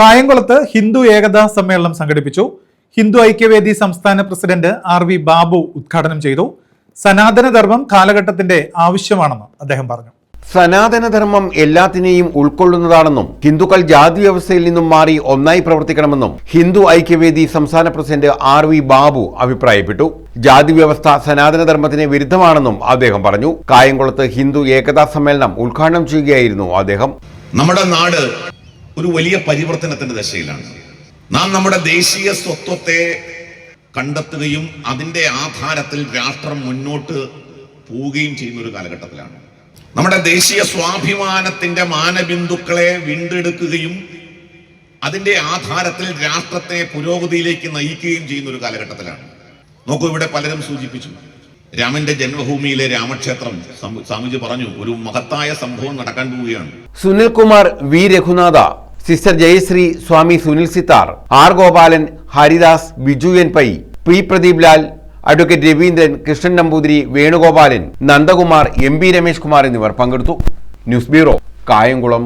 കായംകുളത്ത് ഹിന്ദു ഏകതാ സമ്മേളനം സംഘടിപ്പിച്ചു. ഹിന്ദു ഐക്യവേദി സംസ്ഥാന പ്രസിഡന്റ് RV ബാബു ഉദ്ഘാടനം ചെയ്തു. സനാതനധർമ്മം കാലഘട്ടത്തിന്റെ ആവശ്യമാണെന്ന് അദ്ദേഹം പറഞ്ഞു. സനാതനധർമ്മം എല്ലാത്തിനെയും ഉൾക്കൊള്ളുന്നതാണെന്നും ഹിന്ദുക്കൾ ജാതി വ്യവസ്ഥയിൽ നിന്നും മാറി ഒന്നായി പ്രവർത്തിക്കണമെന്നും ഹിന്ദു ഐക്യവേദി സംസ്ഥാന പ്രസിഡന്റ് RV ബാബു അഭിപ്രായപ്പെട്ടു. ജാതി വ്യവസ്ഥ സനാതനധർമ്മത്തിന് വിരുദ്ധമാണെന്നും അദ്ദേഹം പറഞ്ഞു. കായംകുളത്ത് ഹിന്ദു ഏകതാ സമ്മേളനം ഉദ്ഘാടനം ചെയ്യുകയായിരുന്നു അദ്ദേഹം. നമ്മുടെ നാട് ഒരു വലിയ പരിവർത്തനത്തിന്റെ ദശയിലാണ്. നാം നമ്മുടെ ദേശീയ സ്വത്വത്തെ കണ്ടെത്തുകയും അതിന്റെ ആധാരത്തിൽ രാഷ്ട്രം മുന്നോട്ട് പോവുകയും ചെയ്യുന്ന ഒരു കാലഘട്ടത്തിലാണ്. നമ്മുടെ ദേശീയ സ്വാഭിമാനത്തിന്റെ മാനബിന്ദുക്കളെ വീണ്ടെടുക്കുകയും അതിന്റെ ആധാരത്തിൽ രാഷ്ട്രത്തെ പുരോഗതിയിലേക്ക് നയിക്കുകയും ചെയ്യുന്ന ഒരു കാലഘട്ടത്തിലാണ്. നോക്കൂ, ഇവിടെ പലരും സൂചിപ്പിച്ചു, രാമന്റെ ജന്മഭൂമിയിലെ രാമക്ഷേത്രം സ്വാമിജി പറഞ്ഞു, ഒരു മഹത്തായ സംഭവം നടക്കാൻ പോവുകയാണ്. Sunilkumar, V Raghunatha, sister Jayashree, Swami Sunil Sithar, R Gopalan, Haridas, Biju N Pai, P Pradeep Lal, advocate Raveendran, Krishnan Namboothiri, Venugopalan, Nandakumar, MB Ramesh Kumar എന്നിവർ പങ്കെടുത്തു. News bureau, Kayamkulam.